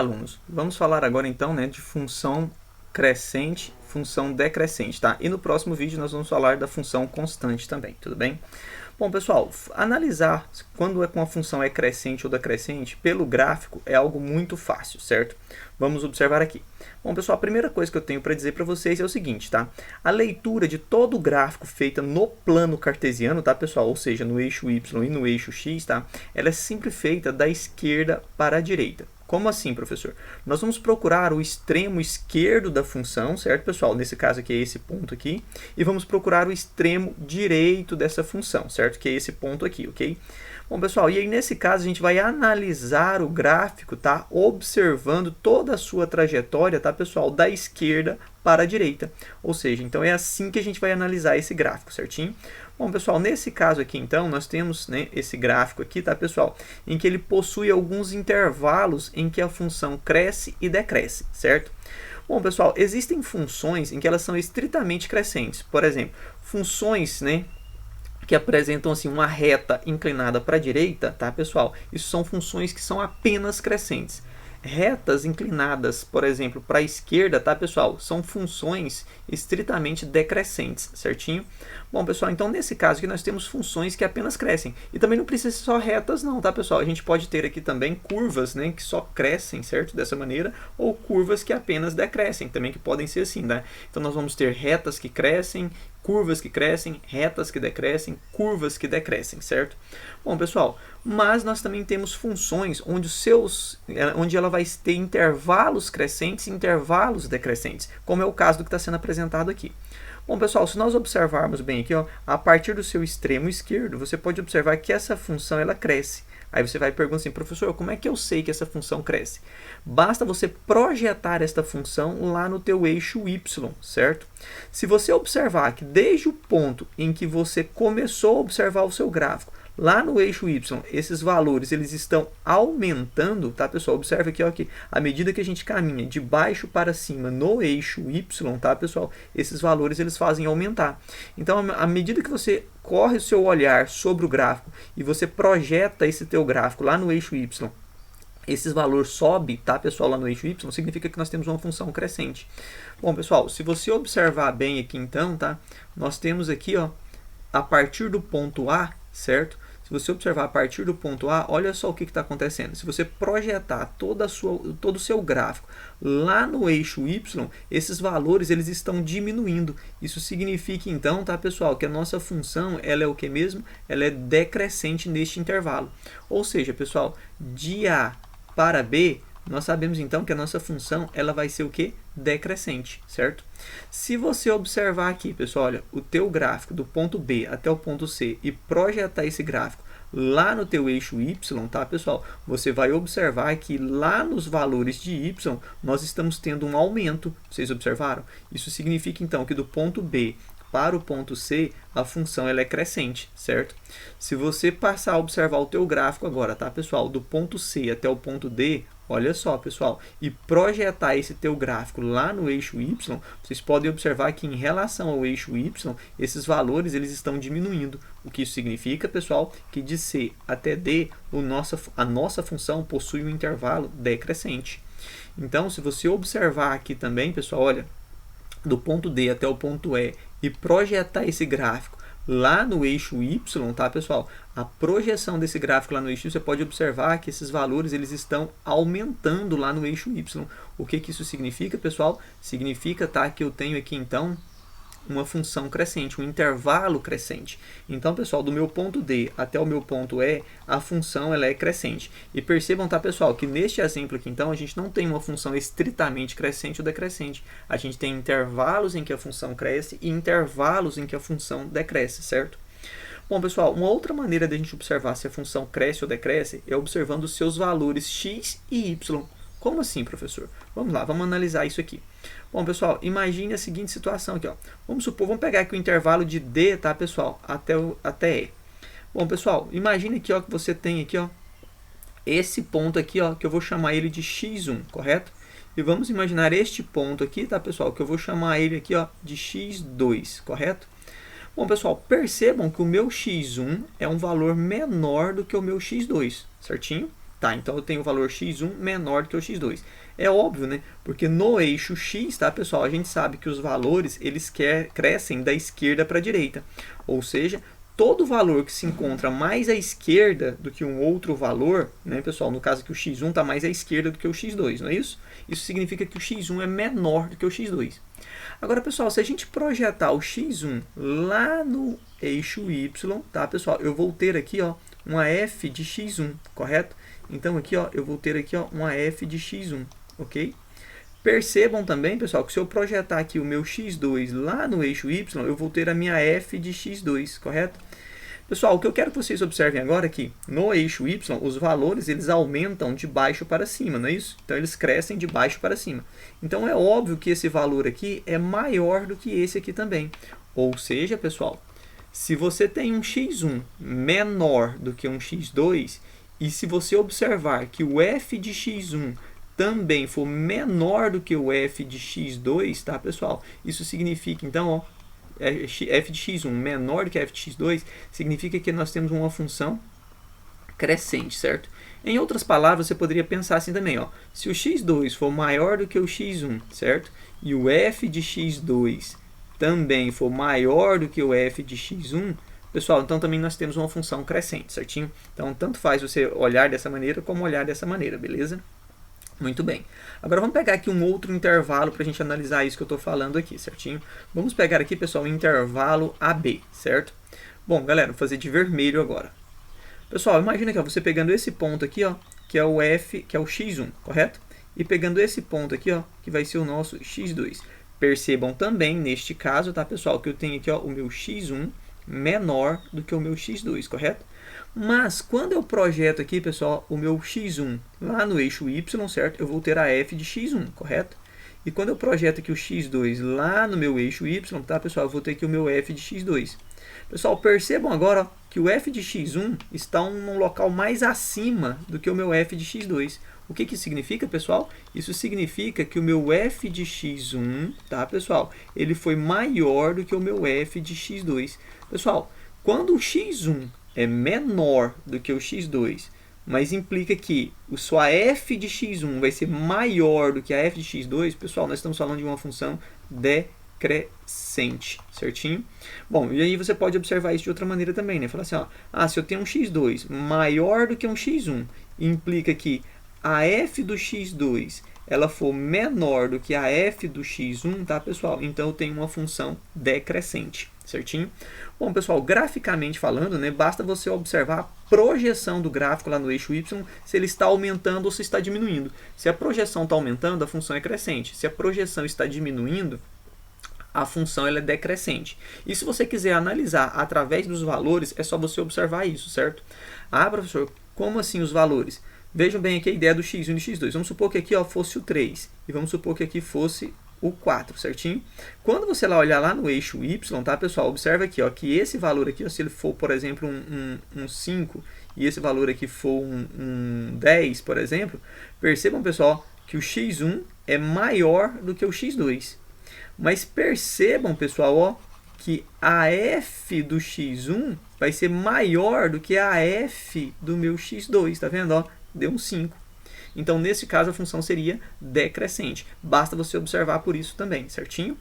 alunos, vamos falar agora então, né, de função crescente, função decrescente, tá? E no próximo vídeo nós vamos falar da função constante também, tudo bem? Bom, pessoal, analisar quando uma função é crescente ou decrescente pelo gráfico é algo muito fácil, certo? Vamos observar aqui. Bom, pessoal, a primeira coisa que eu tenho para dizer para vocês é o seguinte, tá? A leitura de todo o gráfico feita no plano cartesiano, tá, pessoal? Ou seja, no eixo Y e no eixo X, tá? Ela é sempre feita da esquerda para a direita. Como assim, professor? Nós vamos procurar o extremo esquerdo da função, certo, pessoal? Nesse caso aqui é esse ponto aqui. E vamos procurar o extremo direito dessa função, certo? Que é esse ponto aqui, ok? Bom, pessoal, e aí nesse caso a gente vai analisar o gráfico, tá? Observando toda a sua trajetória, tá, pessoal? Da esquerda para a direita. Ou seja, então é assim que a gente vai analisar esse gráfico, certinho? Bom, pessoal, nesse caso aqui, então, nós temos, né, esse gráfico aqui, tá, pessoal? Em que ele possui alguns intervalos em que a função cresce e decresce, certo? Bom, pessoal, existem funções em que elas são estritamente crescentes. Por exemplo, funções, né, que apresentam assim uma reta inclinada para a direita, tá, pessoal? Isso são funções que são apenas crescentes. Retas inclinadas, por exemplo, para a esquerda, tá, pessoal? São funções estritamente decrescentes, certinho? Bom, pessoal, então nesse caso aqui nós temos funções que apenas crescem. E também não precisa ser só retas não, tá, pessoal? A gente pode ter aqui também curvas, né, que só crescem, certo? Dessa maneira, ou curvas que apenas decrescem, também que podem ser assim, né? Então nós vamos ter retas que crescem, curvas que crescem, retas que decrescem, curvas que decrescem, certo? Bom, pessoal, mas nós também temos funções onde ela vai ter intervalos crescentes e intervalos decrescentes, como é o caso do que está sendo apresentado aqui. Bom, pessoal, se nós observarmos bem aqui, ó, a partir do seu extremo esquerdo, você pode observar que essa função ela cresce. Aí você vai perguntar assim, professor, como é que eu sei que essa função cresce? Basta você projetar esta função lá no teu eixo Y, certo? Se você observar que desde o ponto em que você começou a observar o seu gráfico, lá no eixo Y, esses valores eles estão aumentando, tá, pessoal? Observe aqui, ó, que à medida que a gente caminha de baixo para cima no eixo Y, tá, pessoal? Esses valores eles fazem aumentar. Então, à medida que você corre o seu olhar sobre o gráfico e você projeta esse teu gráfico lá no eixo Y, esse valor sobe, tá, pessoal, lá no eixo Y, significa que nós temos uma função crescente. Bom, pessoal, se você observar bem aqui então, tá, nós temos aqui, ó, a partir do ponto A, certo? Se você observar a partir do ponto A, olha só o que está acontecendo. Se você projetar todo o seu gráfico lá no eixo Y, esses valores eles estão diminuindo. Isso significa então, tá, pessoal, que a nossa função ela é o que mesmo? Ela é decrescente neste intervalo. Ou seja, pessoal, de A para B, nós sabemos então que a nossa função ela vai ser o que? Decrescente, certo? Se você observar aqui, pessoal, olha, o teu gráfico do ponto B até o ponto C e projetar esse gráfico lá no teu eixo Y, tá, pessoal? Você vai observar que lá nos valores de Y nós estamos tendo um aumento. Vocês observaram? Isso significa então que do ponto B para o ponto C, a função ela é crescente, certo? Se você passar a observar o teu gráfico agora, tá, pessoal? Do ponto C até o ponto D, olha só, pessoal, e projetar esse teu gráfico lá no eixo Y, vocês podem observar que em relação ao eixo Y, esses valores eles estão diminuindo. O que isso significa, pessoal? Que de C até D, a nossa função possui um intervalo decrescente. Então, se você observar aqui também, pessoal, olha, do ponto D até o ponto E e projetar esse gráfico lá no eixo Y, tá, pessoal? A projeção desse gráfico lá no eixo Y, você pode observar que esses valores eles estão aumentando lá no eixo Y. O que isso significa, pessoal? Significa, tá, que eu tenho aqui então uma função crescente, um intervalo crescente. Então, pessoal, do meu ponto D até o meu ponto E, a função ela é crescente. E percebam, tá, pessoal, que neste exemplo aqui, então, a gente não tem uma função estritamente crescente ou decrescente. A gente tem intervalos em que a função cresce e intervalos em que a função decresce, certo? Bom, pessoal, uma outra maneira de a gente observar se a função cresce ou decresce é observando os seus valores x e y. Como assim, professor? Vamos lá, vamos analisar isso aqui. Bom, pessoal, imagine a seguinte situação aqui, ó. Vamos pegar aqui o intervalo de D, tá, pessoal, até E. Bom, pessoal, imagine aqui, ó, que você tem aqui, ó, esse ponto aqui, ó, que eu vou chamar ele de x1, correto? E vamos imaginar este ponto aqui, tá, pessoal, que eu vou chamar ele aqui, ó, de x2, correto? Bom, pessoal, percebam que o meu x1 é um valor menor do que o meu x2, certinho? Tá, então eu tenho o valor x1 menor do que o x2. É óbvio, né? Porque no eixo x, tá, pessoal, a gente sabe que os valores eles crescem da esquerda para a direita. Ou seja, todo valor que se encontra mais à esquerda do que um outro valor, né, pessoal, no caso que o x1 está mais à esquerda do que o x2, não é isso? Isso significa que o x1 é menor do que o x2. Agora, pessoal, se a gente projetar o x1 lá no eixo y, tá, pessoal, eu vou ter aqui, ó, uma f de x1, correto? Então, aqui, ó, eu vou ter aqui, ó, uma f de x1, ok? Percebam também, pessoal, que se eu projetar aqui o meu x2 lá no eixo y, eu vou ter a minha f de x2, correto? Pessoal, o que eu quero que vocês observem agora é que no eixo y, os valores eles aumentam de baixo para cima, não é isso? Então, eles crescem de baixo para cima. Então, é óbvio que esse valor aqui é maior do que esse aqui também. Ou seja, pessoal, se você tem um x1 menor do que um x2, e se você observar que o f de x1 também for menor do que o f de x2, tá, pessoal? Isso significa, então, ó, f de x1 menor do que f de x2, significa que nós temos uma função crescente, certo? Em outras palavras, você poderia pensar assim também, ó, se o x2 for maior do que o x1, certo? E o f de x2 também for maior do que o f de x1, pessoal, então também nós temos uma função crescente, certinho? Então, tanto faz você olhar dessa maneira como olhar dessa maneira, beleza? Muito bem. Agora vamos pegar aqui um outro intervalo para a gente analisar isso que eu estou falando aqui, certinho? Vamos pegar aqui, pessoal, o intervalo AB, certo? Bom, galera, vou fazer de vermelho agora. Pessoal, imagina que ó, você pegando esse ponto aqui, ó, que é o F, que é o x1, correto? E pegando esse ponto aqui, ó, que vai ser o nosso x2. Percebam também, neste caso, tá, pessoal, que eu tenho aqui ó, o meu x1 menor do que o meu x2, correto? Mas, quando eu projeto aqui, pessoal, o meu x1 lá no eixo y, certo? Eu vou ter a f de x1, correto? E quando eu projeto aqui o x2 lá no meu eixo y, tá, pessoal? Eu vou ter aqui o meu f de x2. Pessoal, percebam agora ó, que o f de x1 está num local mais acima do que o meu f de x2. O que isso significa, pessoal? Isso significa que o meu f de x1, tá, pessoal? Ele foi maior do que o meu f de x2. Pessoal, quando o x1 é menor do que o x2, mas implica que a sua f de x1 vai ser maior do que a f de x2, pessoal, nós estamos falando de uma função decrescente, certinho? Bom, e aí você pode observar isso de outra maneira também, né? Falar assim, ó, se eu tenho um x2 maior do que um x1, implica que a f do x2 ela for menor do que a f do x1, tá, pessoal? Então, eu tenho uma função decrescente, certinho? Bom, pessoal, graficamente falando, né, basta você observar a projeção do gráfico lá no eixo y, se ele está aumentando ou se está diminuindo. Se a projeção está aumentando, a função é crescente. Se a projeção está diminuindo, a função ela é decrescente. E se você quiser analisar através dos valores, é só você observar isso, certo? Ah, professor, como assim os valores? Vejam bem aqui a ideia do x1 e do x2. Vamos supor que aqui ó, fosse o 3 e vamos supor que aqui fosse o 4, certinho? Quando você lá olhar lá no eixo y, tá, pessoal? Observa aqui ó, que esse valor aqui, ó, se ele for, por exemplo, um 5 e esse valor aqui for um 10, por exemplo, percebam, pessoal, que o x1 é maior do que o x2. Mas percebam, pessoal, ó, que a f do x1 vai ser maior do que a f do meu x2, tá vendo? Ó, deu um 5. Então, nesse caso, a função seria decrescente. Basta você observar por isso também, certinho?